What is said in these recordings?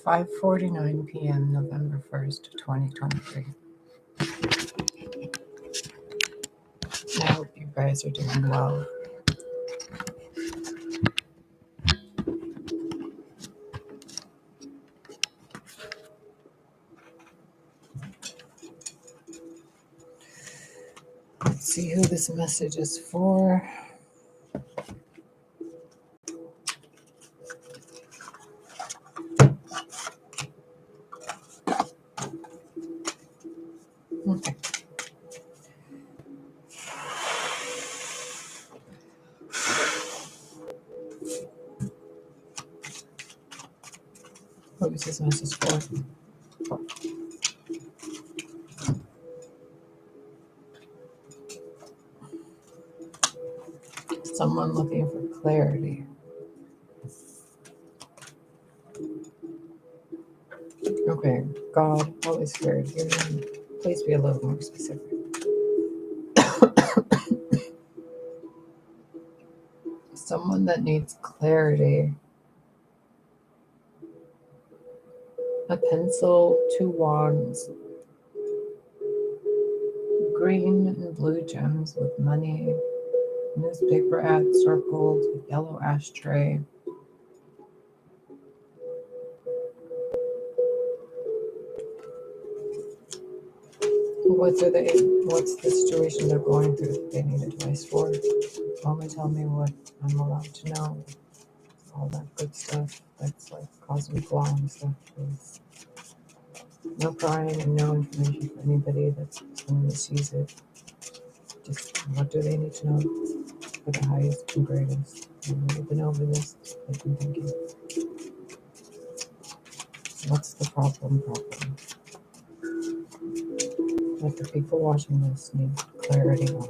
5:49 p.m. November 1st, 2023. I hope you guys are doing well. Let's see who this message is for. Okay. What was this message for? Someone looking for clarity. Okay, God, Holy Spirit, here, please be a little more specific. Someone that needs clarity. A pencil, 2 wands, green and blue gems with money, newspaper ad circled, yellow ashtray. What's the situation they're going through that they need advice for? Only tell me what I'm allowed to know. All that good stuff that's like causing flaw and stuff, please. No prying and no information for anybody that's going to misuse it. Just what do they need to know for the highest and greatest? We've been over this. I've been thinking. What's the problem? Let the people watching this need clarity on.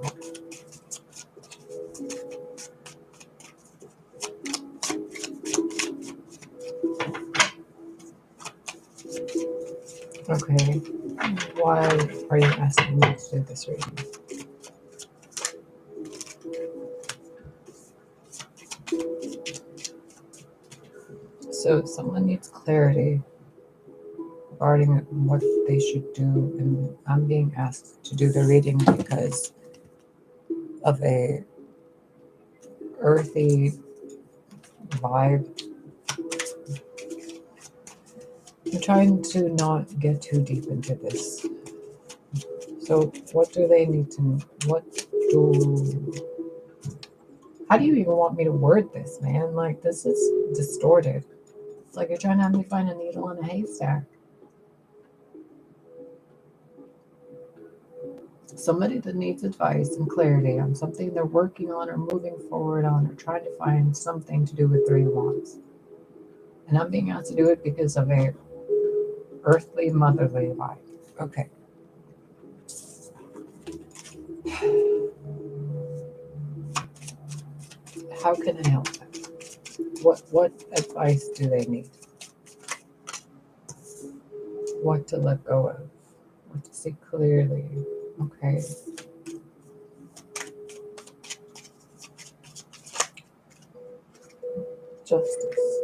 Okay, why are you asking me to do this reading? So someone needs clarity regarding what they should do, and I'm being asked to do the reading because of a earthy vibe. I'm trying to not get too deep into this. So what do they need to, how do you even want me to word this, man? Like, this is distorted. It's like you're trying to have me find a needle in a haystack. Somebody that needs advice and clarity on something they're working on or moving forward on or trying to find something to do with 3 wands. And I'm being asked to do it because of a earthly, motherly vibe. Okay. How can I help them? What advice do they need? What to let go of? What to see clearly? Okay. Justice.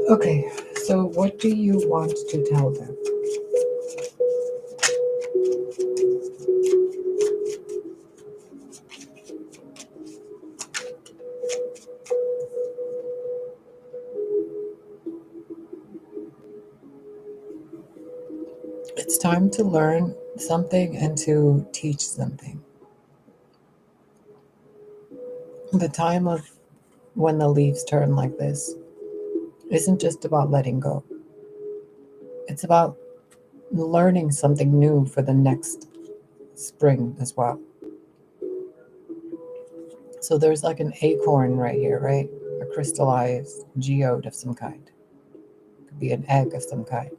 Okay, so what do you want to tell them? It's time to learn something and to teach something. The time of when the leaves turn like this isn't just about letting go. It's about learning something new for the next spring as well. So there's like an acorn right here, right? A crystallized geode of some kind. It could be an egg of some kind.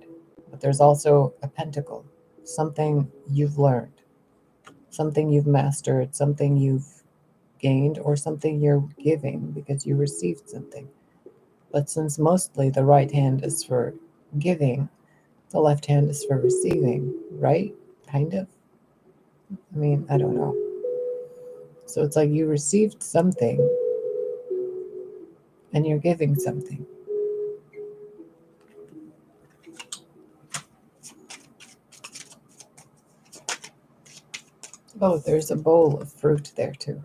But there's also a pentacle, something you've learned, something you've mastered, something you've gained, or something you're giving because you received something. But since mostly the right hand is for giving, the left hand is for receiving, right? Kind of. I mean, I don't know. So it's like you received something and you're giving something. Oh, there's a bowl of fruit there too.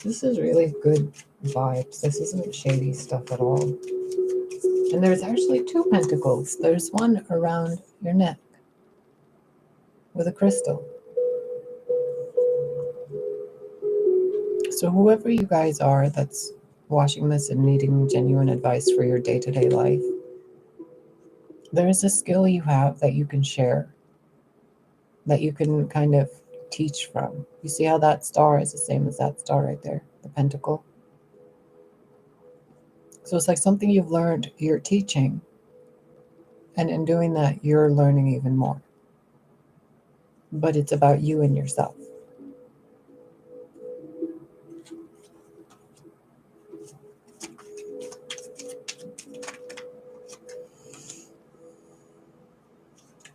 This is really good vibes. This isn't shady stuff at all. And there's actually two pentacles. There's one around your neck with a crystal. So whoever you guys are that's watching this and needing genuine advice for your day-to-day life, there is a skill you have that you can share, that you can kind of teach from. You see how that star is the same as that star right there, the pentacle? So it's like something you've learned, you're teaching, and in doing that, you're learning even more. But it's about you and yourself.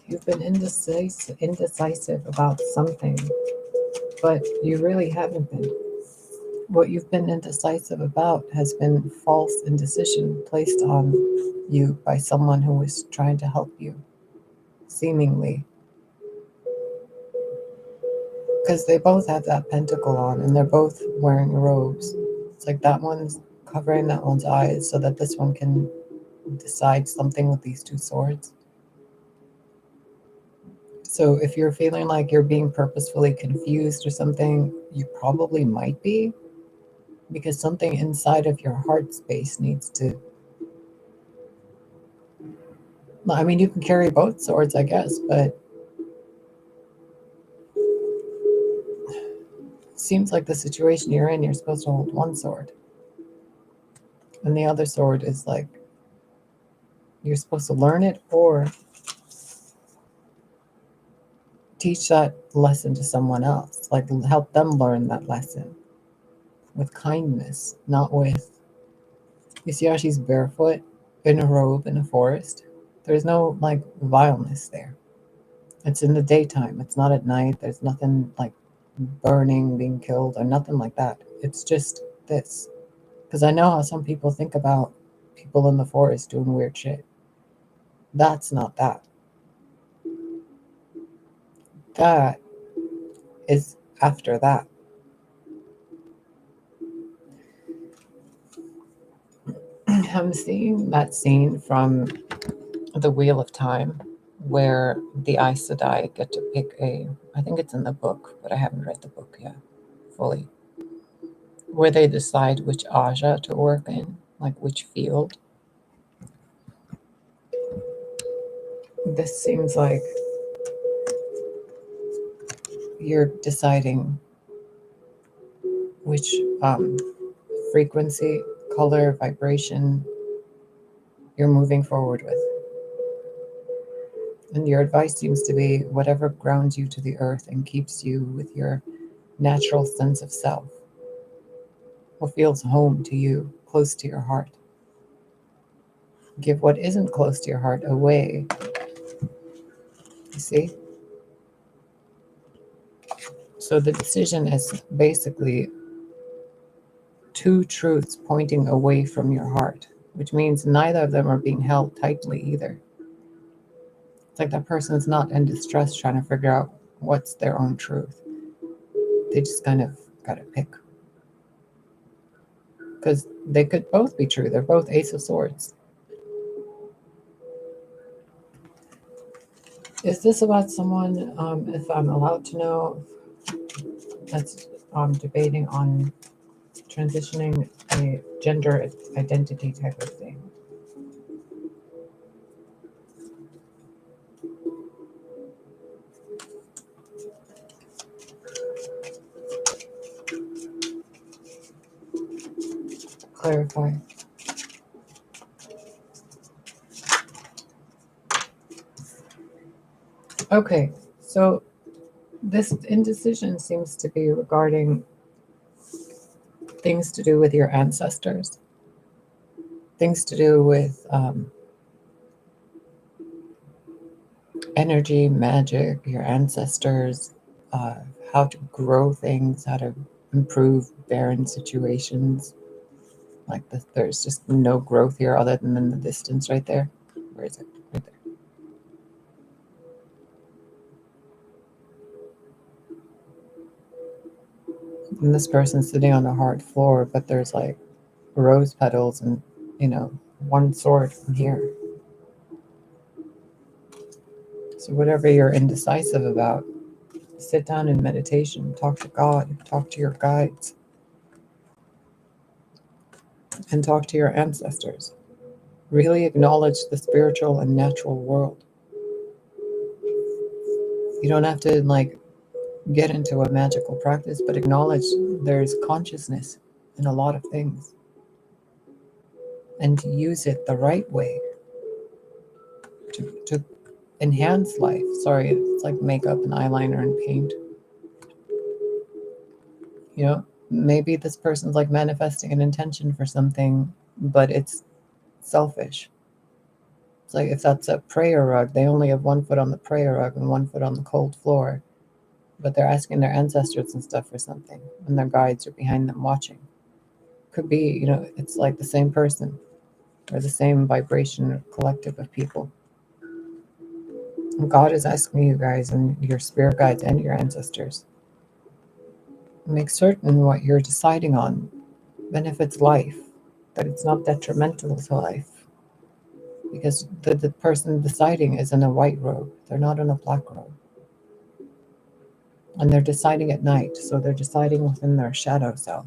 You've been indecisive about something, but you really haven't been. What you've been indecisive about has been false indecision placed on you by someone who was trying to help you, seemingly. Because they both have that pentacle on and they're both wearing robes. It's like that one's covering that one's eyes so that this one can decide something with these two swords. So if you're feeling like you're being purposefully confused or something, you probably might be, because something inside of your heart space needs to. I mean, you can carry both swords, I guess, but it seems like the situation you're in, you're supposed to hold one sword. And the other sword is like, you're supposed to learn it or teach that lesson to someone else. Like, help them learn that lesson with kindness, not with. You see how she's barefoot in a robe in a forest? There's no like vileness there. It's in the daytime. It's not at night. There's nothing like burning, being killed, or nothing like that. It's just this. Because I know how some people think about people in the forest doing weird shit. That's not that. That is after that. I'm seeing that scene from The Wheel of Time where the Aes Sedai get to pick I think it's in the book, but I haven't read the book yet fully, where they decide which Aja to work in, like which field. This seems like you're deciding which frequency, color, vibration you're moving forward with. And your advice seems to be whatever grounds you to the earth and keeps you with your natural sense of self, what feels home to you, close to your heart. Give what isn't close to your heart away. You see? So the decision is basically two truths pointing away from your heart, which means neither of them are being held tightly either. It's like that person's not in distress trying to figure out what's their own truth. They just kind of got to pick. Because they could both be true. They're both Ace of Swords. Is this about someone, if I'm allowed to know, that's debating on transitioning a gender identity type of thing? Clarify. Okay, so this indecision seems to be regarding things to do with your ancestors, things to do with energy, magic, your ancestors, how to grow things, how to improve barren situations. Like there's just no growth here other than in the distance right there. Where is it? Right there. And this person's sitting on a hard floor, but there's like rose petals and, one sword from here. So whatever you're indecisive about, sit down in meditation, talk to God, talk to your guides, and talk to your ancestors. Really acknowledge the spiritual and natural world. You don't have to get into a magical practice, but acknowledge there's consciousness in a lot of things, and to use it the right way to enhance life. Sorry, it's like makeup and eyeliner and paint. Maybe this person's like manifesting an intention for something, but it's selfish. It's like if that's a prayer rug, they only have one foot on the prayer rug and one foot on the cold floor, but they're asking their ancestors and stuff for something, and their guides are behind them watching. Could be, it's like the same person or the same vibration or collective of people. And God is asking you guys and your spirit guides and your ancestors, make certain what you're deciding on benefits life, that it's not detrimental to life. Because the person deciding is in a white robe, they're not in a black robe. And they're deciding at night, so they're deciding within their shadow self,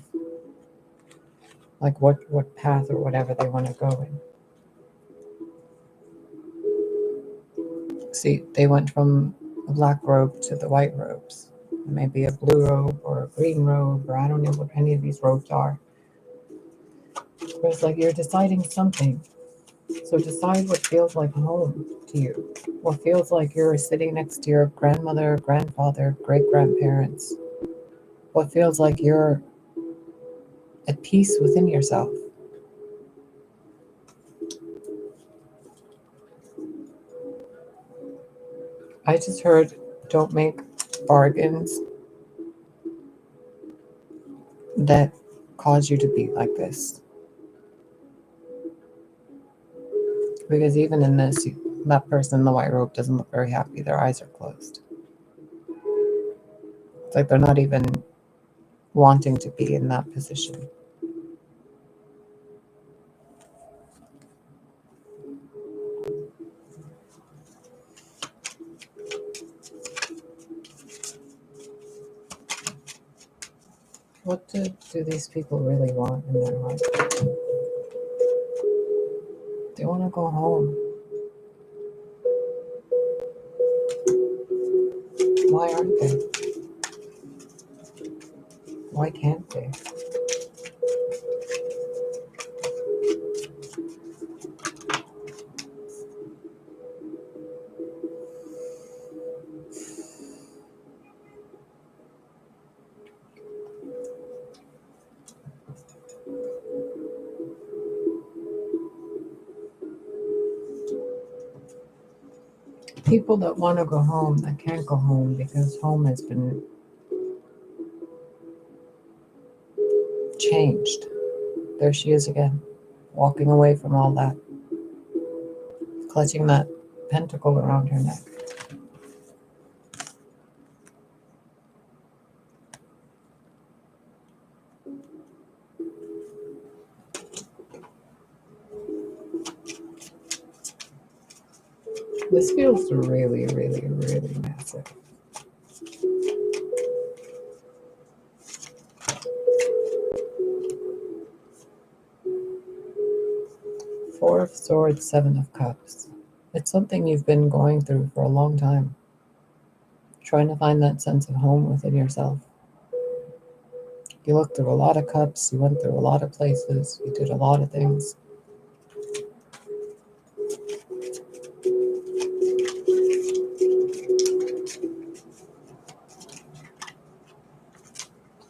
like what path or whatever they want to go in. See, they went from a black robe to the white robes. Maybe a blue robe or a green robe, or I don't know what any of these robes are. But it's like you're deciding something. So decide what feels like home to you. What feels like you're sitting next to your grandmother, grandfather, great-grandparents. What feels like you're at peace within yourself. I just heard, don't make bargains that cause you to be like this. Because even in this, that person in the white robe doesn't look very happy. Their eyes are closed. It's like they're not even wanting to be in that position. What do these people really want in their life? They want to go home. Why aren't they? Why can't they? People that want to go home that can't go home because home has been changed. There she is again, walking away from all that, clutching that pentacle around her neck. This feels really, really, really massive. Four of Swords, Seven of Cups. It's something you've been going through for a long time. Trying to find that sense of home within yourself. You looked through a lot of cups, you went through a lot of places, you did a lot of things.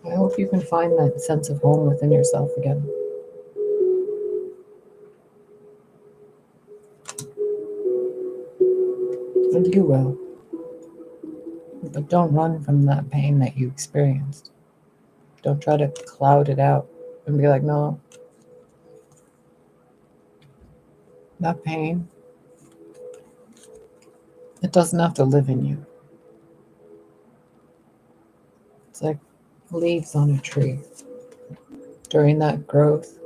I hope you can find that sense of home within yourself again. And you will. But don't run from that pain that you experienced. Don't try to cloud it out and be like, no, that pain, it doesn't have to live in you. It's like leaves on a tree. During that growth,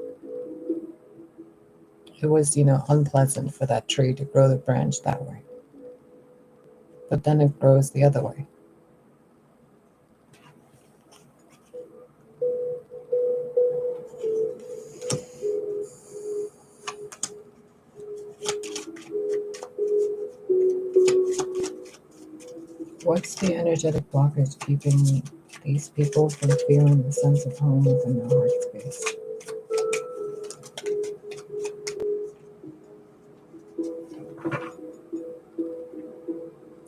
it was, unpleasant for that tree to grow the branch that way. But then it grows the other way. What's the energetic blockage keeping these people from feeling the sense of home within their heart space?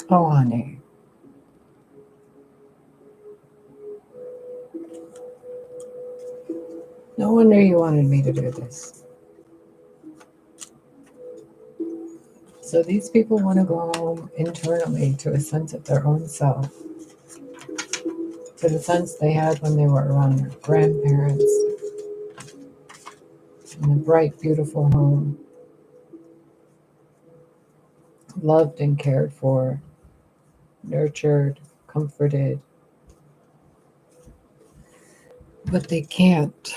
Oh, honey. No wonder you wanted me to do this. So these people want to go home internally to a sense of their own self, to the sense they had when they were around their grandparents in a bright, beautiful home, loved and cared for, nurtured, comforted. But they can't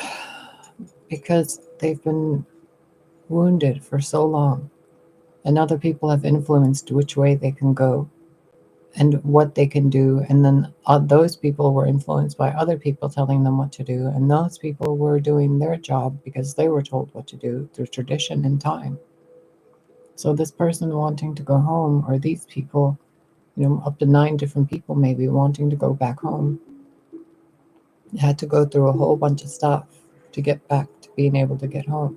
because they've been wounded for so long, and other people have influenced which way they can go and what they can do. And then those people were influenced by other people telling them what to do. And those people were doing their job because they were told what to do through tradition and time. So this person wanting to go home, or these people, up to 9 different people maybe wanting to go back home, had to go through a whole bunch of stuff to get back to being able to get home.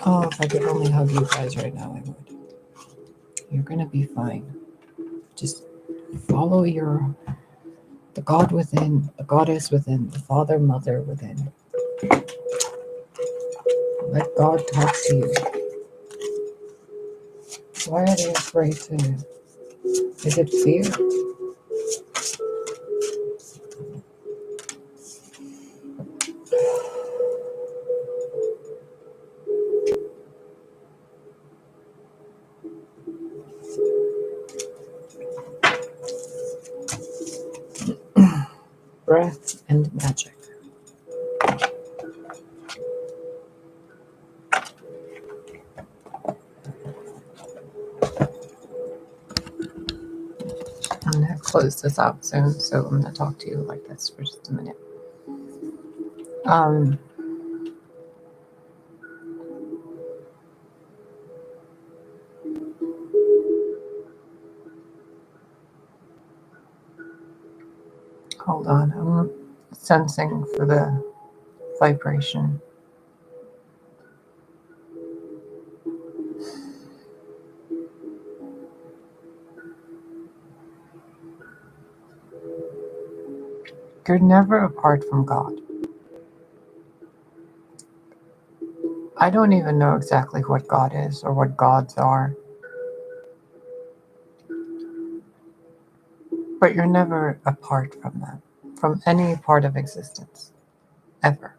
Oh, if I could only hug you guys right now, I would. You're going to be fine. Just follow the God within, the Goddess within, the Father, Mother within. Let God talk to you. Why are they afraid to? Is it fear? Breath and magic. I'm going to close this out soon, so I'm going to talk to you like this for just a minute. Hold on, I'm sensing for the vibration. You're never apart from God. I don't even know exactly what God is or what gods are. But you're never apart from them, from any part of existence, ever.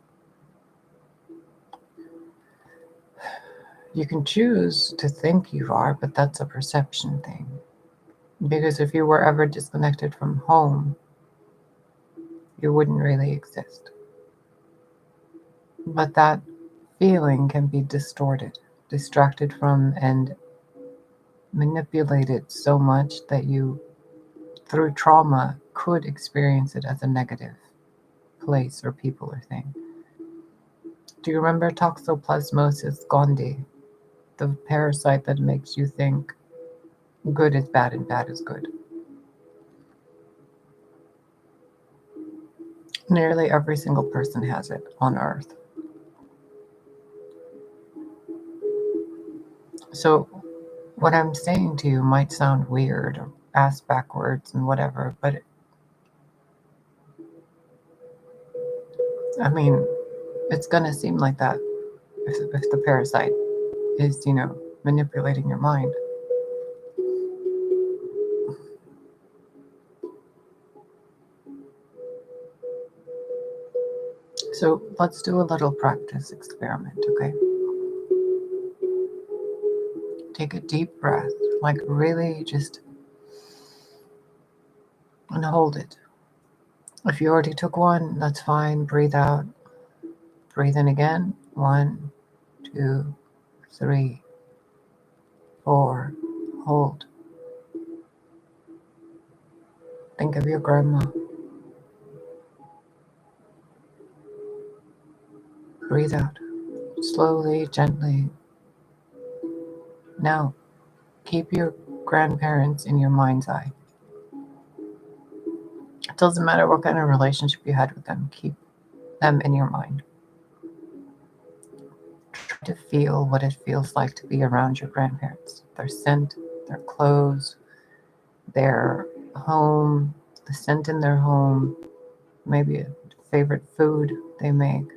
You can choose to think you are, but that's a perception thing. Because if you were ever disconnected from home, you wouldn't really exist. But that feeling can be distorted, distracted from, and manipulated so much that you, through trauma, could experience it as a negative place or people or thing. Do you remember toxoplasmosis gondii, the parasite that makes you think good is bad and bad is good? Nearly every single person has it on Earth. So what I'm saying to you might sound weird or ass backwards and whatever, but I mean, it's going to seem like that if the parasite is, manipulating your mind. So let's do a little practice experiment, okay? Take a deep breath, like really just, and hold it. If you already took one, that's fine. Breathe out. Breathe in again. 1, 2, 3, 4. Hold. Think of your grandma. Breathe out. Slowly, gently. Now, keep your grandparents in your mind's eye. It doesn't matter what kind of relationship you had with them. Keep them in your mind. Try to feel what it feels like to be around your grandparents. Their scent, their clothes, their home, the scent in their home, maybe a favorite food they make.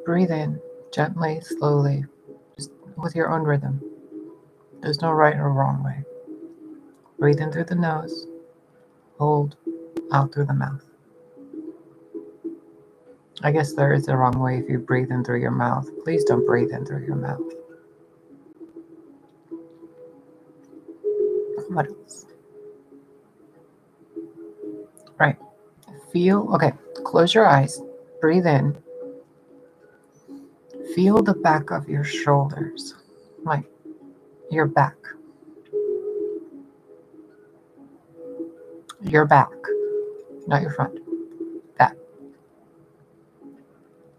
Breathe in gently, slowly, just with your own rhythm. There's no right or wrong way. Breathe in through the nose, hold, out through the mouth. I guess there is a wrong way if you breathe in through your mouth. Please don't breathe in through your mouth. What else? Right. Okay, close your eyes, breathe in. Feel the back of your shoulders, like your back. Your back, not your front. Back.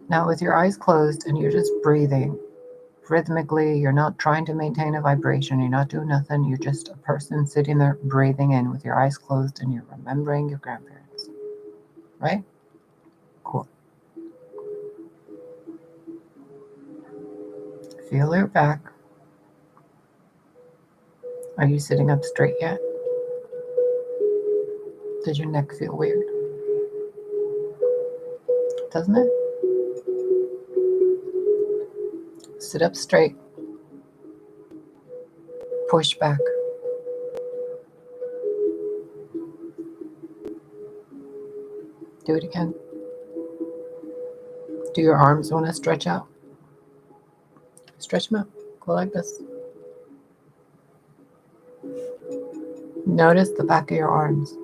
Now with your eyes closed and you're just breathing rhythmically, you're not trying to maintain a vibration, you're not doing nothing, you're just a person sitting there breathing in with your eyes closed and you're remembering your grandparents. Right? Cool. Feel your back. Are you sitting up straight yet? Does your neck feel weird? Doesn't it? Sit up straight. Push back. Do it again. Do your arms want to stretch out? Stretch them out. Go like this. Notice the back of your arms.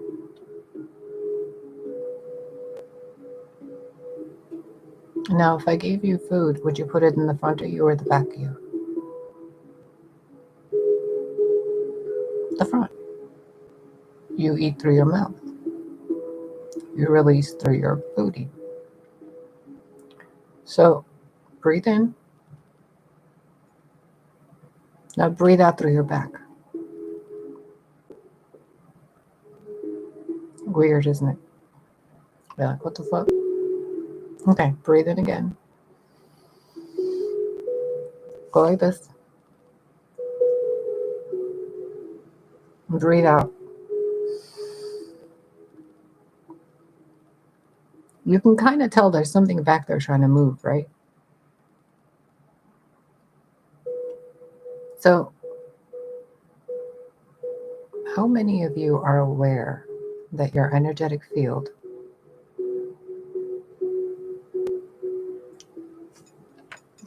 Now, if I gave you food, would you put it in the front of you or the back of you? The front. You eat through your mouth. You release through your booty. So, breathe in. Now breathe out through your back. Weird, isn't it? You're like, what the fuck? Okay, breathe in again. Go like this. Breathe out. You can kind of tell there's something back there trying to move, right? So, how many of you are aware that your energetic field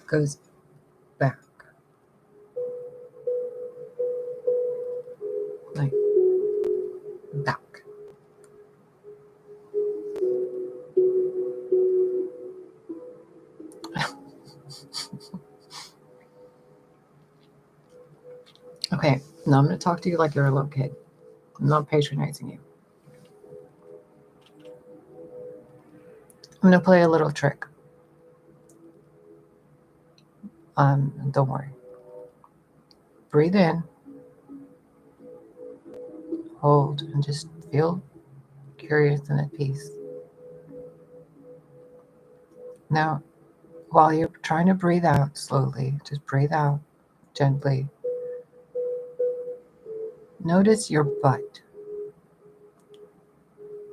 goes back? Like, back. Okay, now I'm going to talk to you like you're a little kid. I'm not patronizing you. I'm going to play a little trick. Don't worry. Breathe in, hold, and just feel curious and at peace. Now, while you're trying to breathe out slowly, just breathe out gently. Notice your butt,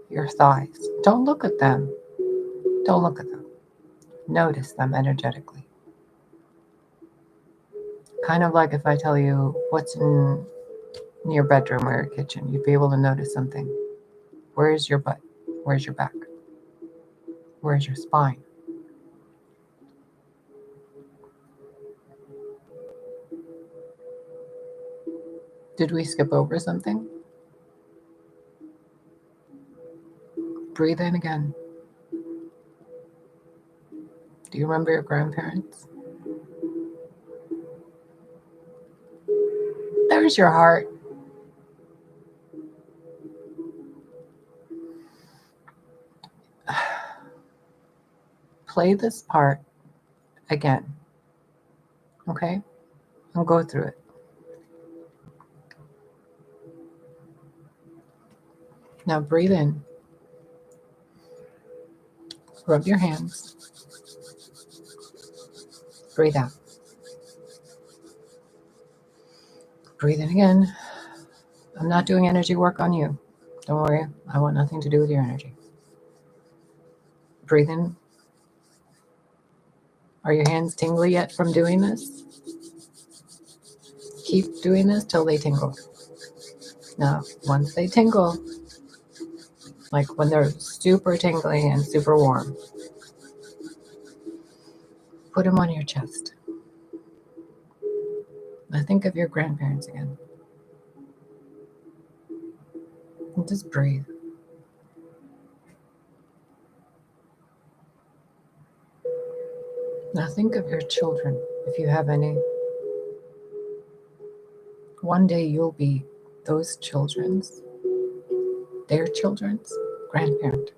your thighs. Don't look at them. Don't look at them. Notice them energetically. Kind of like if I tell you what's in your bedroom or your kitchen, you'd be able to notice something. Where's your butt? Where's your back? Where's your spine? Did we skip over something? Breathe in again. Do you remember your grandparents? There's your heart. Play this part again. Okay? I'll go through it. Now breathe in. Rub your hands. Breathe out. Breathe in again. I'm not doing energy work on you. Don't worry. I want nothing to do with your energy. Breathe in. Are your hands tingly yet from doing this? Keep doing this till they tingle. Now, once they tingle, like when they're super tingly and super warm, put them on your chest. Now think of your grandparents again. And just breathe. Now think of your children, if you have any. One day you'll be those children's, their children's grandparent.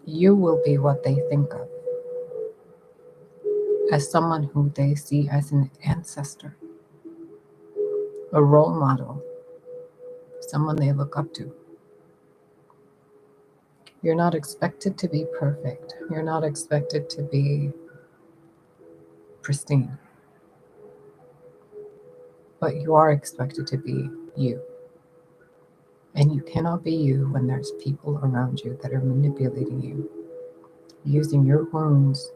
You will be what they think of as someone who they see as an ancestor, a role model, someone they look up to. You're not expected to be perfect. You're not expected to be pristine. But you are expected to be you. And you cannot be you when there's people around you that are manipulating you, using your wounds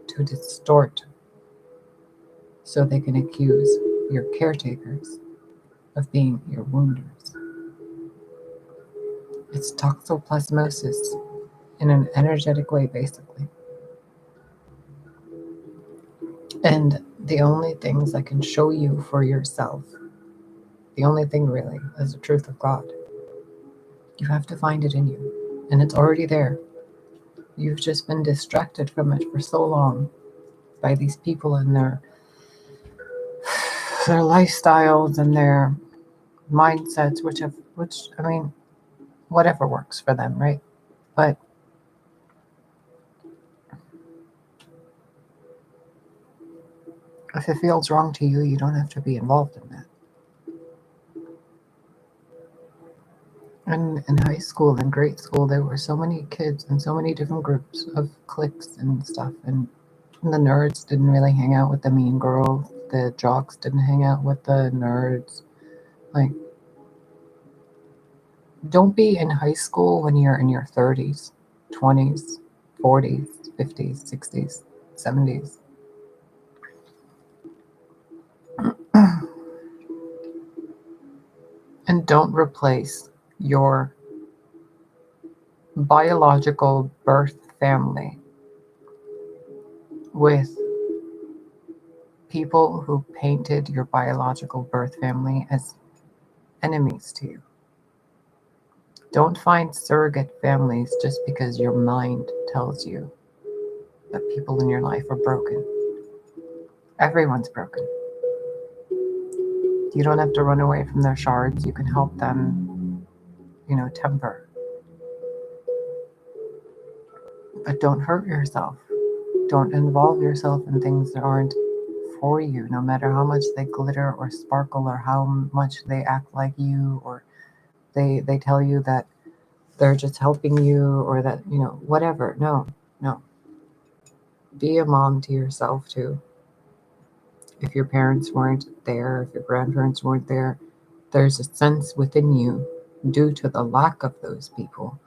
to distort so they can accuse your caretakers of being your wounders. It's toxoplasmosis in an energetic way, basically. And the only things I can show you for yourself, the only thing really, is the truth of God. You have to find it in you, and it's already there. You've just been distracted from it for so long by these people and their lifestyles and their mindsets, which I mean, whatever works for them, right? But if it feels wrong to you, you don't have to be involved in that. And in high school and grade school, there were so many kids and so many different groups of cliques and stuff. And the nerds didn't really hang out with the mean girls. The jocks didn't hang out with the nerds. Like, don't be in high school when you're in your 30s, 20s, 40s, 50s, 60s, 70s. And don't replace your biological birth family with people who painted your biological birth family as enemies to you. Don't find surrogate families just because your mind tells you that people in your life are broken. Everyone's broken. You don't have to run away from their shards. You can help them, temper. But don't hurt yourself. Don't involve yourself in things that aren't for you, no matter how much they glitter or sparkle or how much they act like you, or they tell you that they're just helping you, or that, whatever. No. Be a mom to yourself too. If your parents weren't there, if your grandparents weren't there, there's a sense within you, due to the lack of those people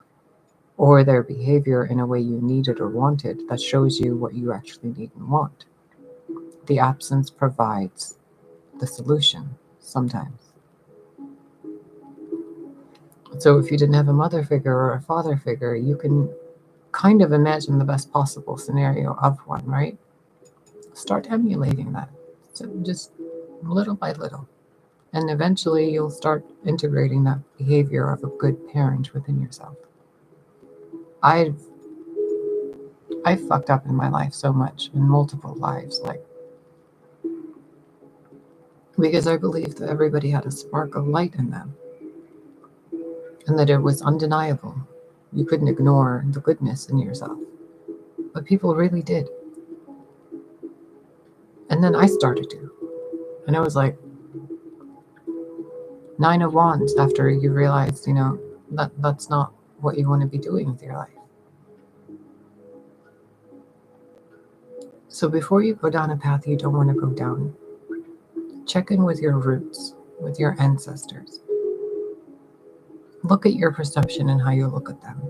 or their behavior in a way you needed or wanted, that shows you what you actually need and want. The absence provides the solution sometimes. So if you didn't have a mother figure or a father figure, you can kind of imagine the best possible scenario of one, right? Start emulating that. So just little by little. And eventually you'll start integrating that behavior of a good parent within yourself. I've fucked up in my life so much, in multiple lives, like, because I believed that everybody had a spark of light in them and that it was undeniable. You couldn't ignore the goodness in yourself. But people really did. And then I started to. And it was like 9 of Wands after you realized, that's not what you want to be doing with your life. So before you go down a path you don't want to go down, check in with your roots, with your ancestors. Look at your perception and how you look at them.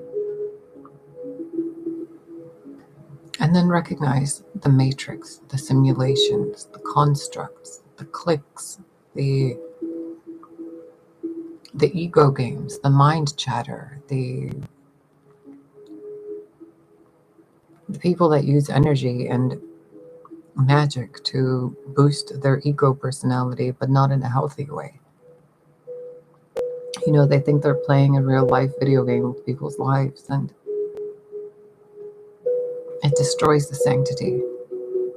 And then recognize the matrix, the simulations, the constructs, the cliques, the ego games, the mind chatter, the people that use energy and magic to boost their ego personality, but not in a healthy way. They think they're playing a real life video game with people's lives, and it destroys the sanctity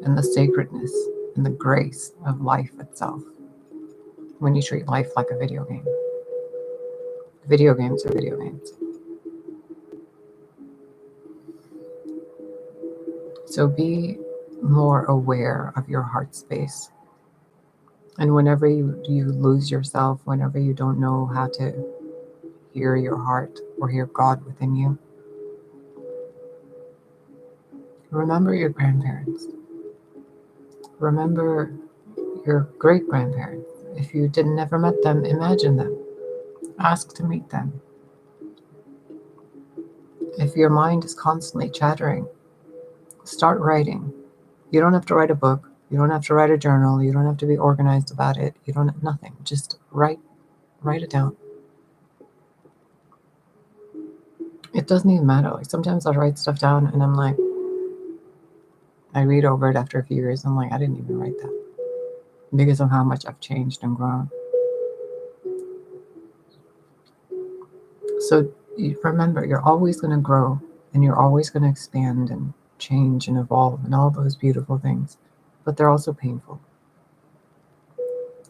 and the sacredness and the grace of life itself when you treat life like a video game. Video games are video games. So be more aware of your heart space. And whenever you lose yourself, whenever you don't know how to hear your heart or hear God within you, remember your grandparents. Remember your great-grandparents. If you never met them, imagine them. Ask to meet them. If your mind is constantly chattering, start writing. You don't have to write a book. You don't have to write a journal. You don't have to be organized about it. You don't have nothing. Just write it down. It doesn't even matter. Like, sometimes I'll write stuff down and I'm like, I read over it after a few years. I'm like, I didn't even write that, because of how much I've changed and grown. So remember, you're always going to grow and you're always going to expand and change and evolve and all those beautiful things, but they're also painful.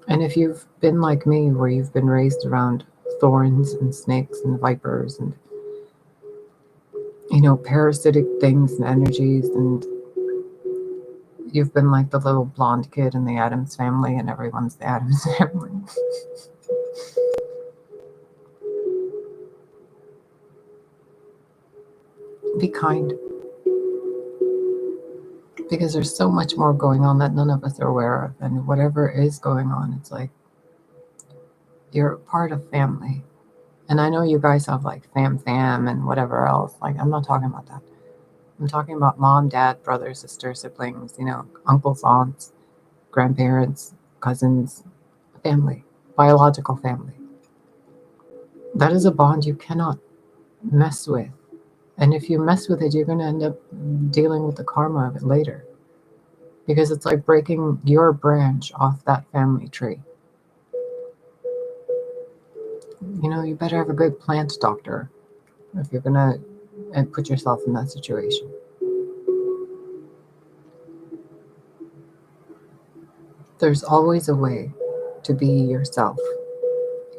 And if you've been like me, where you've been raised around thorns and snakes and vipers and parasitic things and energies, and you've been like the little blonde kid in the Addams Family and everyone's the Addams Family. Be kind. Because there's so much more going on that none of us are aware of. And whatever is going on, it's like you're part of family. And I know you guys have like fam and whatever else. Like, I'm not talking about that. I'm talking about mom, dad, brother, sister, siblings, uncles, aunts, grandparents, cousins, family, biological family. That is a bond you cannot mess with. And if you mess with it, you're going to end up dealing with the karma of it later. Because it's like breaking your branch off that family tree. You better have a good plant doctor if you're going to put yourself in that situation. There's always a way to be yourself,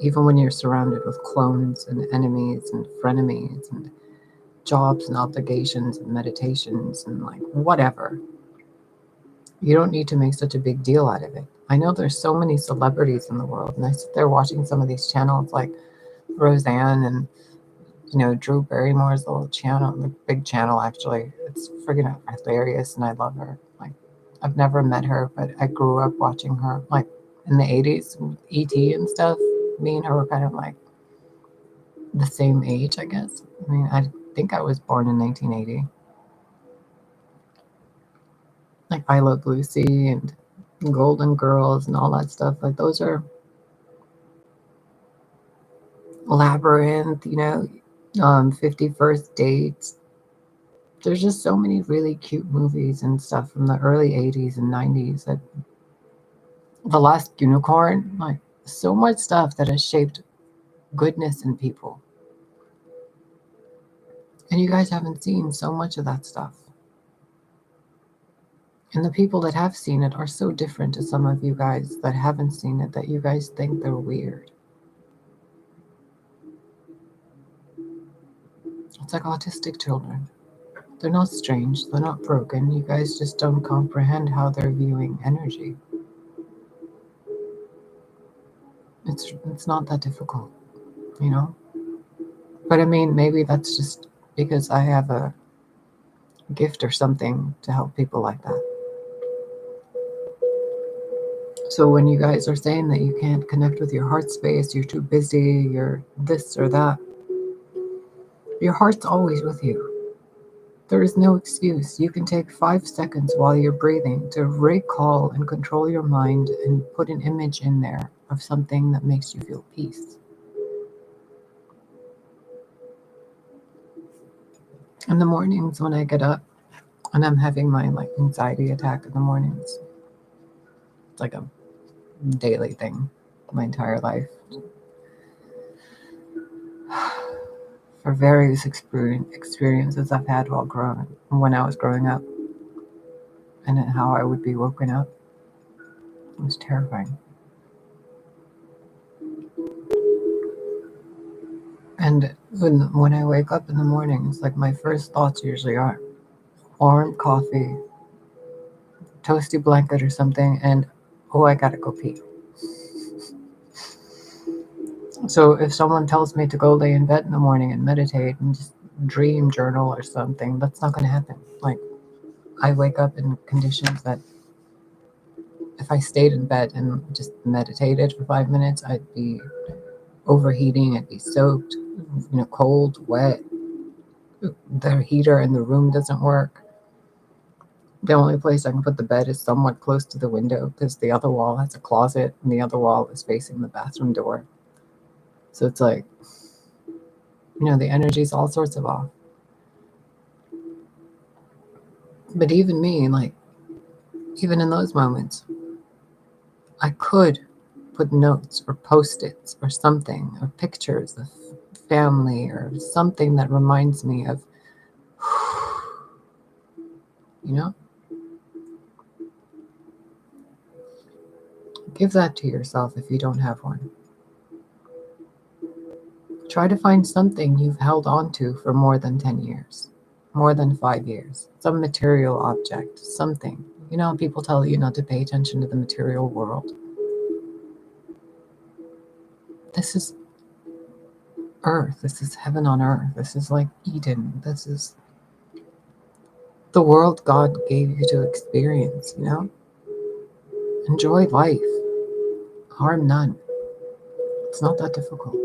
even when you're surrounded with clones and enemies and frenemies and jobs and obligations and meditations and like whatever. You don't need to make such a big deal out of it. I know there's so many celebrities in the world, and I sit there watching some of these channels like Roseanne and Drew Barrymore's little channel, the big channel actually. It's friggin' hilarious, and I love her. Like, I've never met her, but I grew up watching her, like in the 80s, E.T. and stuff. Me and her were kind of like the same age, I guess. I mean, I think I was born in 1980. Like I Love Lucy and Golden Girls and all that stuff. Like, those are Labyrinth, 51st Dates. There's just so many really cute movies and stuff from the early 80s and 90s that the last unicorn, like so much stuff that has shaped goodness in people. And you guys haven't seen so much of that stuff. And the people that have seen it are so different to some of you guys that haven't seen it that you guys think they're weird. It's like autistic children. They're not strange, they're not broken. You guys just don't comprehend how they're viewing energy. It's not that difficult, you know? But I mean, maybe that's just because I have a gift or something to help people like that. So when you guys are saying that you can't connect with your heart space, you're too busy, you're this or that, your heart's always with you. There is no excuse. You can take 5 seconds while you're breathing to recall and control your mind and put an image in there of something that makes you feel peace. In the mornings when I get up and I'm having my anxiety attack in the mornings, it's like a daily thing my entire life. For various experiences I've had when I was growing up, and how I would be woken up. It was terrifying. And when I wake up in the mornings, like my first thoughts usually are warm coffee, toasty blanket or something, and oh, I gotta go pee. So if someone tells me to go lay in bed in the morning and meditate and just dream journal or something, that's not gonna happen. Like, I wake up in conditions that if I stayed in bed and just meditated for 5 minutes, I'd be overheating, I'd be soaked, cold, wet. The heater in the room doesn't work. The only place I can put the bed is somewhat close to the window because the other wall has a closet and the other wall is facing the bathroom door. So it's like, the energy's all sorts of off. But even me, even in those moments, I could put notes or post-its or something, or pictures of family or something that reminds me of, give that to yourself if you don't have one. Try to find something you've held on to for more than 10 years, more than 5 years, some material object, something. People tell you not to pay attention to the material world. This is earth. This is heaven on earth. This is like Eden. This is the world God gave you to experience, Enjoy life. Harm none. It's not that difficult.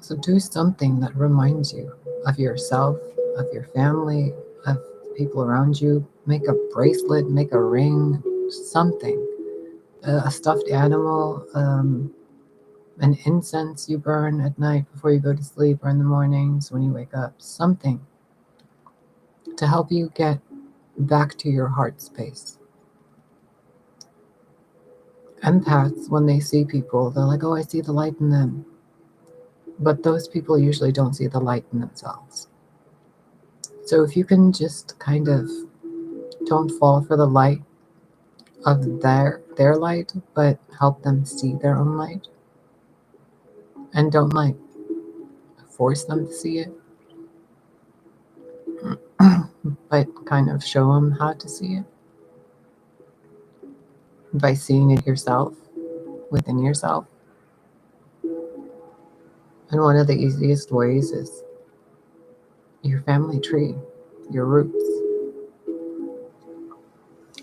So do something that reminds you of yourself, of your family, of people around you. Make a bracelet, make a ring, something. A stuffed animal, an incense you burn at night before you go to sleep or in the mornings when you wake up. Something to help you get back to your heart space. Empaths, when they see people, they're like, oh, I see the light in them. But those people usually don't see the light in themselves. So if you can just kind of don't fall for the light of their light, but help them see their own light. And don't force them to see it, but kind of show them how to see it by seeing it yourself, within yourself. And one of the easiest ways is your family tree, your roots.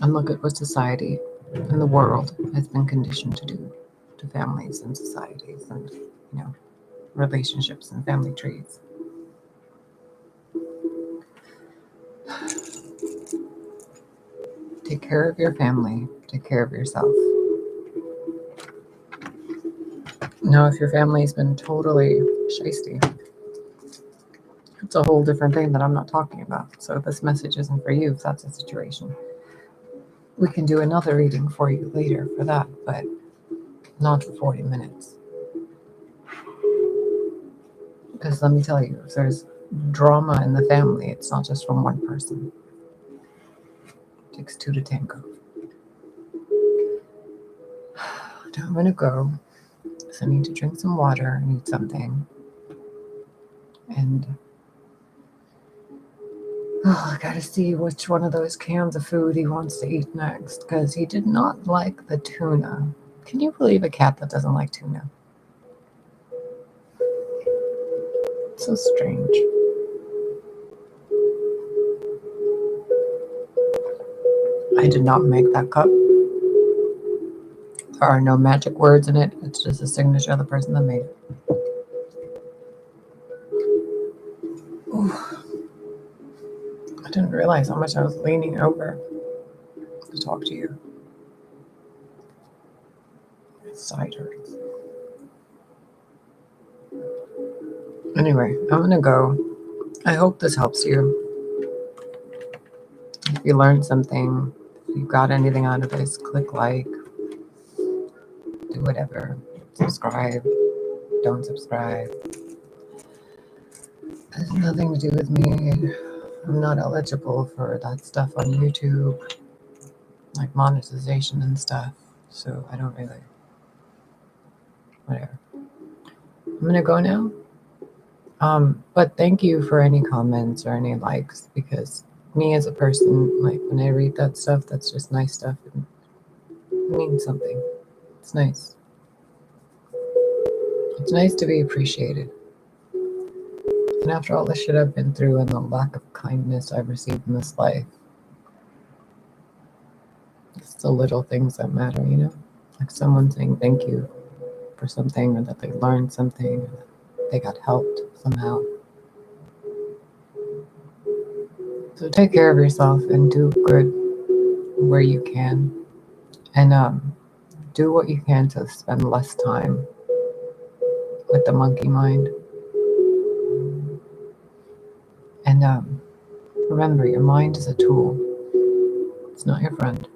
And look at what society and the world has been conditioned to do to families and societies and, relationships and family trees. Take care of your family. Take care of yourself. Now, if your family's been totally shisty, it's a whole different thing that I'm not talking about. So this message isn't for you if that's the situation. We can do another reading for you later for that, but not for 40 minutes. Because let me tell you, if there's drama in the family, it's not just from one person. It takes two to tango. I'm going to go. So I need to drink some water, I need something. And I gotta see which one of those cans of food he wants to eat next, because he did not like the tuna. Can you believe a cat that doesn't like tuna? It's so strange. I did not make that cup. There are no magic words in it. It's just a signature of the person that made it. Ooh. I didn't realize how much I was leaning over to talk to you. My side hurts. Anyway, I'm gonna go. I hope this helps you. If you learned something, if you got anything out of this, click like, do whatever. Subscribe, don't subscribe. It has nothing to do with me. I'm not eligible for that stuff on YouTube, like monetization and stuff. So I don't really, whatever. I'm gonna go now. But thank you for any comments or any likes, because me as a person, like when I read that stuff, that's just nice stuff. And it means something. It's nice. It's nice to be appreciated. And after all the shit I've been through and the lack of kindness I've received in this life, it's the little things that matter, you know? Like someone saying thank you for something, or that they learned something, or that they got helped somehow. So take care of yourself and do good where you can. And do what you can to spend less time with the monkey mind. And remember, your mind is a tool. It's not your friend.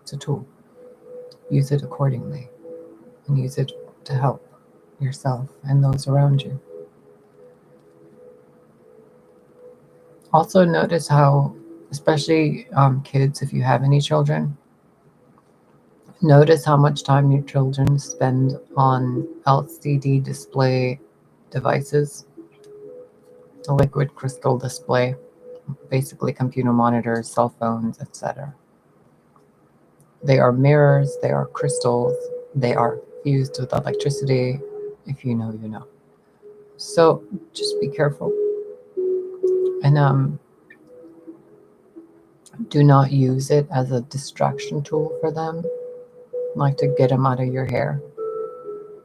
It's a tool. Use it accordingly, and use it to help yourself and those around you. Also notice how, especially kids, if you have any children, notice how much time your children spend on LCD display devices, a liquid crystal display, basically computer monitors, cell phones, etc. They are mirrors, they are crystals, they are fused with electricity. If you know, you know. So just be careful. And do not use it as a distraction tool for them, like to get them out of your hair.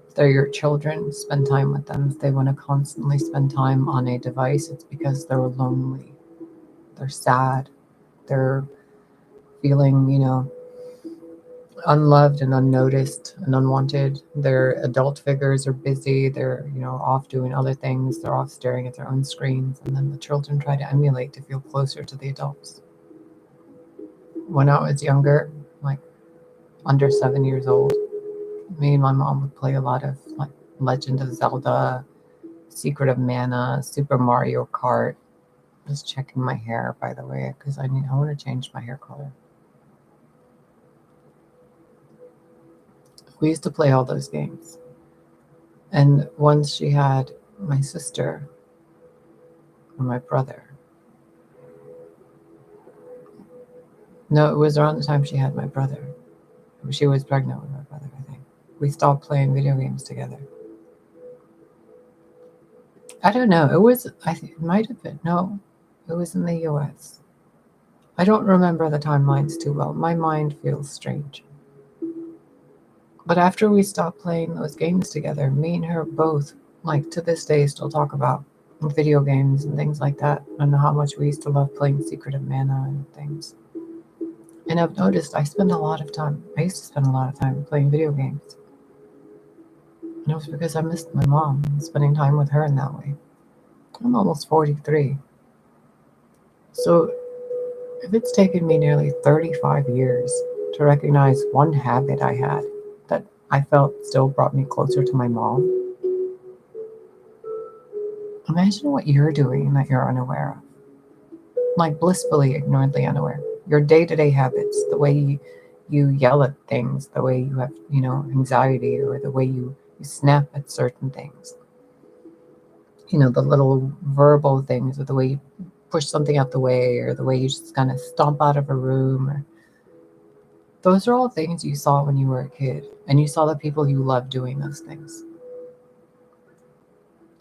If they're your children, spend time with them. If they want to constantly spend time on a device, it's because they're lonely, they're sad, they're feeling, unloved and unnoticed and unwanted. Their adult figures are busy, they're, off doing other things, they're off staring at their own screens, and then the children try to emulate to feel closer to the adults. When I was younger, like under 7 years old, me and my mom would play a lot of like Legend of Zelda, Secret of Mana, Super Mario Kart. Just checking my hair, by the way, because I want to change my hair color. We used to play all those games. And once she had my sister or my brother. No, it was around the time she had my brother. She was pregnant with my brother, I think. We stopped playing video games together. I don't know. It might have been. No, it was in the US. I don't remember the timelines too well. My mind feels strange. But after we stopped playing those games together, me and her both, like to this day, still talk about video games and things like that, and how much we used to love playing Secret of Mana and things. And I've noticed I used to spend a lot of time playing video games. And it was because I missed my mom and spending time with her in that way. I'm almost 43. So If it's taken me nearly 35 years to recognize one habit I had that I felt still brought me closer to my mom, imagine what you're doing that you're unaware of. Like blissfully ignorantly unaware. Your day-to-day habits, the way you yell at things, the way you have, anxiety, or the way you snap at certain things. The little verbal things, or the way you push something out the way, or the way you just kind of stomp out of a room. Those are all things you saw when you were a kid, and you saw the people you loved doing those things.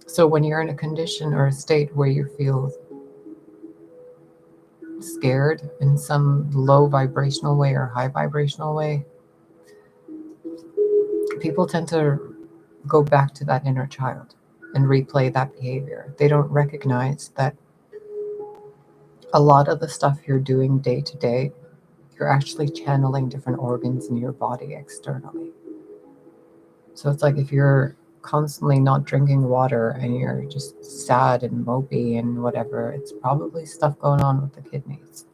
So when you're in a condition or a state where you feel scared in some low vibrational way or high vibrational way, people tend to go back to that inner child and replay that behavior. They don't recognize that a lot of the stuff you're doing day to day, you're actually channeling different organs in your body externally. So it's like if you're constantly not drinking water and you're just sad and mopey and whatever, it's probably stuff going on with the kidneys.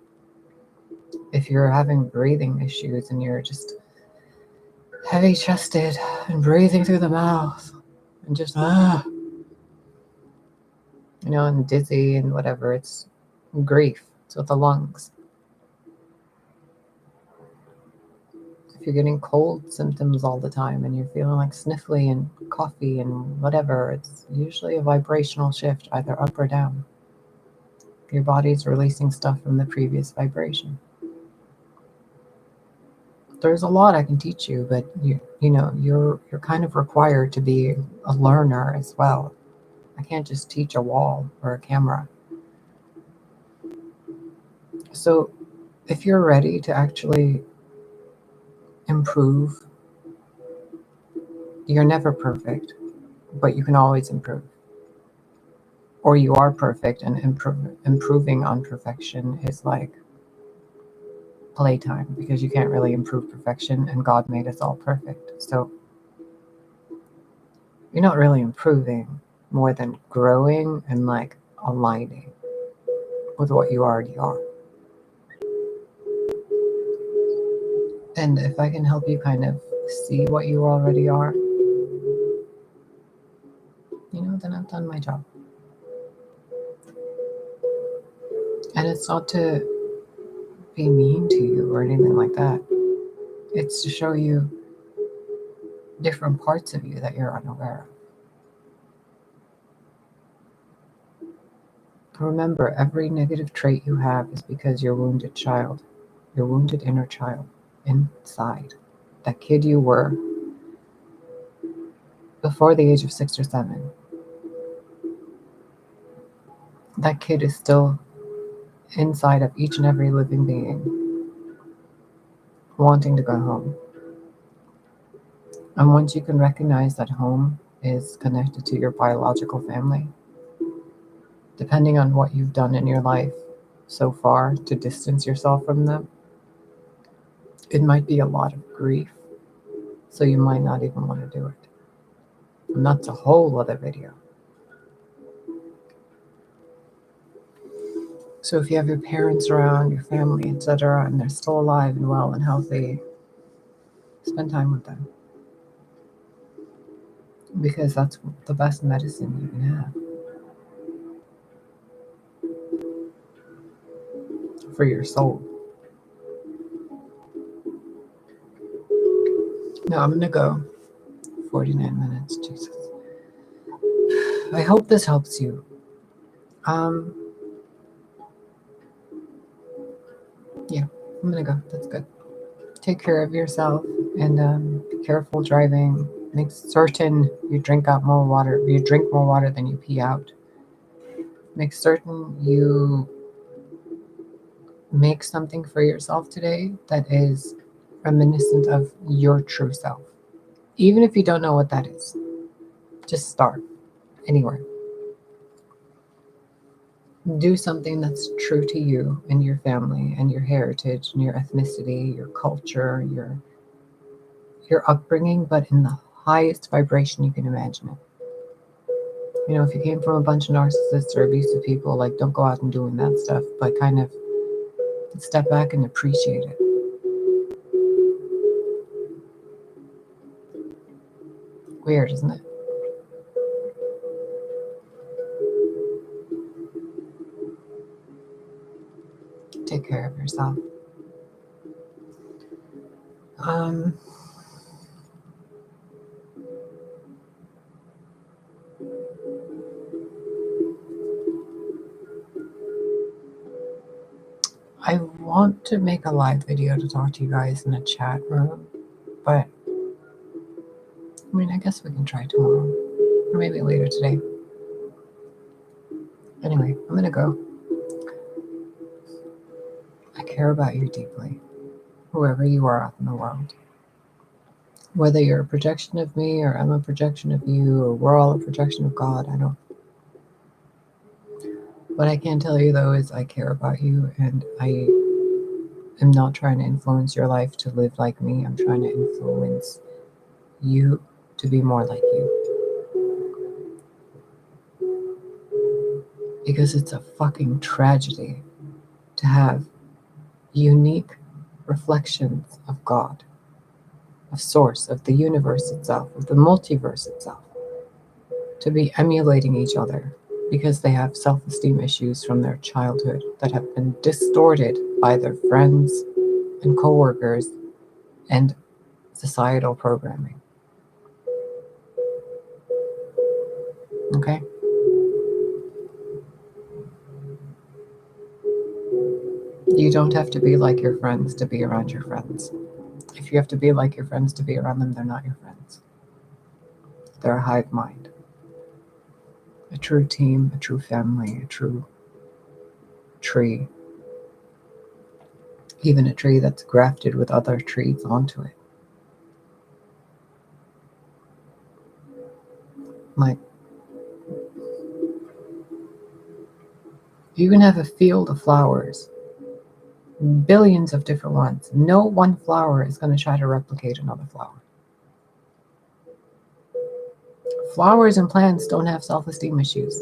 If you're having breathing issues and you're just heavy chested and breathing through the mouth and just and dizzy and whatever, it's grief. It's with the lungs. If you're getting cold symptoms all the time and you're feeling like sniffly and coughy and whatever, it's usually a vibrational shift, either up or down. Your body's releasing stuff from the previous vibration. There's a lot I can teach you, but you're kind of required to be a learner as well. I can't just teach a wall or a camera. So if you're ready to actually improve, you're never perfect, but you can always improve. Or you are perfect, and improving on perfection is like playtime, because you can't really improve perfection, and God made us all perfect. So you're not really improving more than growing and like aligning with what you already are. And if I can help you kind of see what you already are, then I've done my job. And it's not to be mean to you or anything like that. It's to show you different parts of you that you're unaware of. Remember, every negative trait you have is because your wounded child, your wounded inner child inside, that kid you were before the age of 6 or 7, that kid is still inside of each and every living being, wanting to go home. And once you can recognize that home is connected to your biological family, depending on what you've done in your life so far to distance yourself from them, it might be a lot of grief. So you might not even want to do it. And that's a whole other video. So if you have your parents around, your family, etc., and they're still alive and well and healthy, spend time with them. Because that's the best medicine you can have for your soul. Now I'm going to go 49 minutes. Jesus. I hope this helps you. Yeah, I'm going to go. That's good. Take care of yourself and be careful driving. Make certain you drink more water than you pee out. Make certain you make something for yourself today that is reminiscent of your true self. Even if you don't know what that is, just start anywhere. Do something that's true to you and your family and your heritage and your ethnicity, your culture, your upbringing, but in the highest vibration you can imagine it. If you came from a bunch of narcissists or abusive people, like, don't go out and doing that stuff, but kind of Step back and appreciate it. Weird, isn't it? Take care of yourself. I want to make a live video to talk to you guys in a chat room, but I mean, I guess we can try tomorrow or maybe later today. Anyway, I'm gonna go. I care about you deeply, whoever you are out in the world. Whether you're a projection of me or I'm a projection of you or we're all a projection of God, I don't. What I can tell you though is I care about you, and I am not trying to influence your life to live like me. I'm trying to influence you to be more like you. Because it's a fucking tragedy to have unique reflections of God, of Source, of the universe itself, of the multiverse itself, to be emulating each other because they have self-esteem issues from their childhood that have been distorted by their friends and coworkers and societal programming. Okay? You don't have to be like your friends to be around your friends. If you have to be like your friends to be around them, they're not your friends. They're a hive mind. A true team, a true family, a true tree. Even a tree that's grafted with other trees onto it. Like, you can have a field of flowers, billions of different ones. No one flower is going to try to replicate another flower. Flowers and plants don't have self-esteem issues.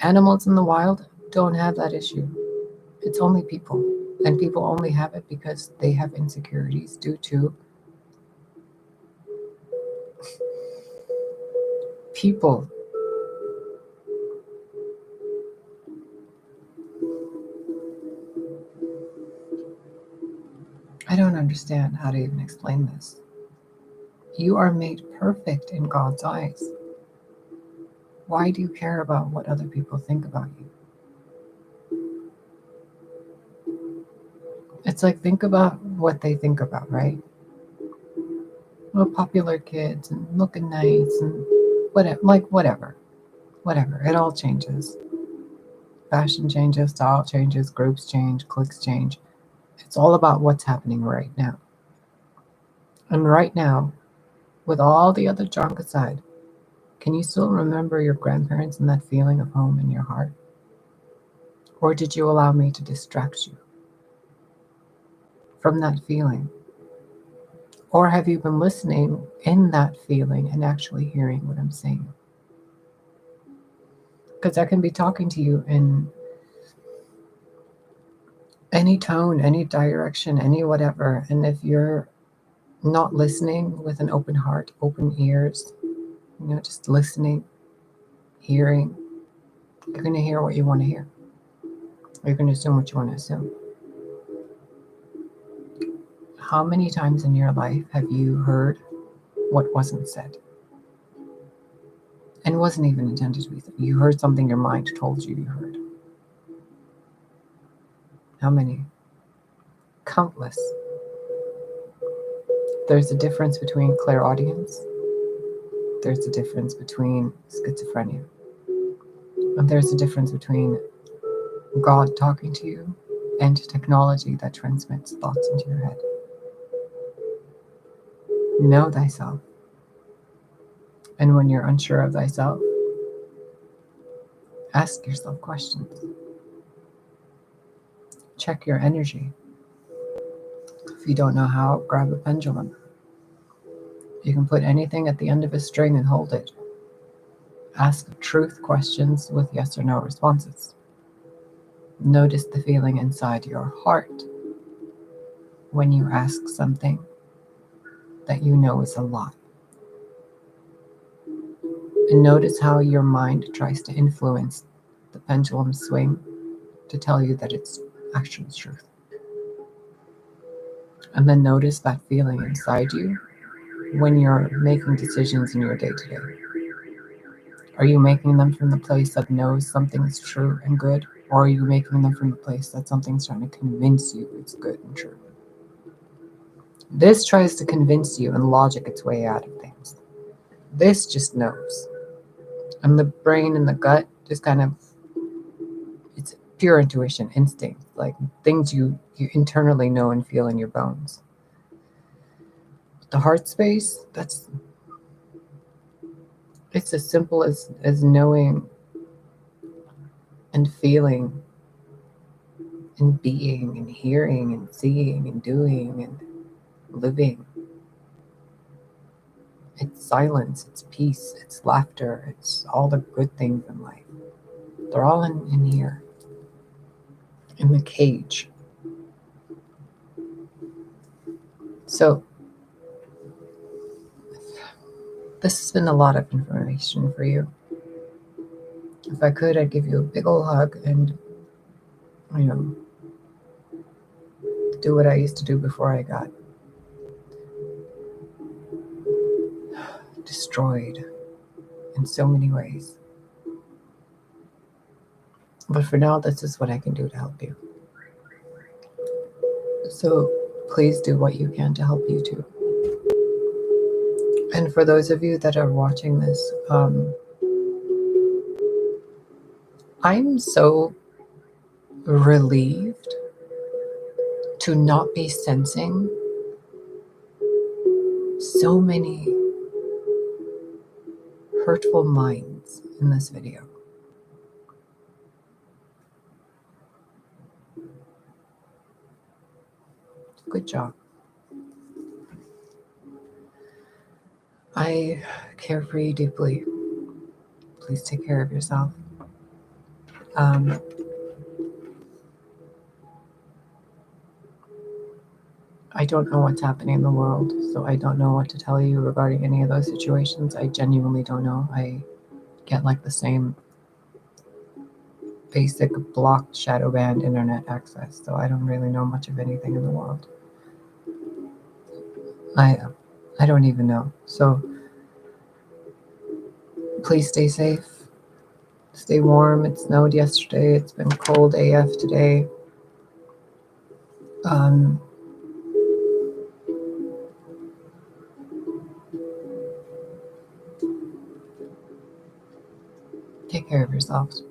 Animals in the wild don't have that issue. It's only people. And people only have it because they have insecurities due to people. I don't understand how to even explain this. You are made perfect in God's eyes. Why do you care about what other people think about you? It's like, think about what they think about, right? Well, popular kids and looking nice and whatever, whatever. It all changes. Fashion changes, style changes, groups change, cliques change. It's all about what's happening right now. And right now, with all the other junk aside, can you still remember your grandparents and that feeling of home in your heart? Or did you allow me to distract you from that feeling? Or have you been listening in that feeling and actually hearing what I'm saying? Because I can be talking to you in any tone, any direction, any whatever. And if you're not listening with an open heart, open ears, just listening, hearing, you're going to hear what you want to hear. You're going to assume what you want to assume. How many times in your life have you heard what wasn't said? And wasn't even intended to be said. You heard something your mind told you heard. How many? Countless. There's a difference between clairaudience. There's a difference between schizophrenia. And there's a difference between God talking to you and technology that transmits thoughts into your head. Know thyself. And when you're unsure of thyself, ask yourself questions. Check your energy. If you don't know how, grab a pendulum. You can put anything at the end of a string and hold it. Ask truth questions with yes or no responses. Notice the feeling inside your heart when you ask something that you know is a lie. And notice how your mind tries to influence the pendulum swing to tell you that it's actually truth. And then notice that feeling inside you when you're making decisions in your day-to-day. Are you making them from the place that knows something's true and good? Or are you making them from the place that something's trying to convince you it's good and true? This tries to convince you and logic its way out of things. This just knows. And the brain and the gut just kind of, it's pure intuition, instinct, like things you internally know and feel in your bones. The heart space, it's as simple as knowing and feeling and being and hearing and seeing and doing and living. It's silence, it's peace, it's laughter, it's all the good things in life. They're all in here, in the cage. So this has been a lot of information for you. If I could, I'd give you a big old hug and, do what I used to do before I got destroyed in so many ways. But for now, this is what I can do to help you. So please do what you can to help you too. And for those of you that are watching this, I'm so relieved to not be sensing so many hurtful minds in this video. Good job. I care for you deeply. Please take care of yourself. I don't know what's happening in the world, so I don't know what to tell you regarding any of those situations. I genuinely don't know. I get like the same basic blocked shadow band internet access, so I don't really know much of anything in the world. I don't even know. So please stay safe. Stay warm. It snowed yesterday. It's been cold AF today. Take care of yourselves.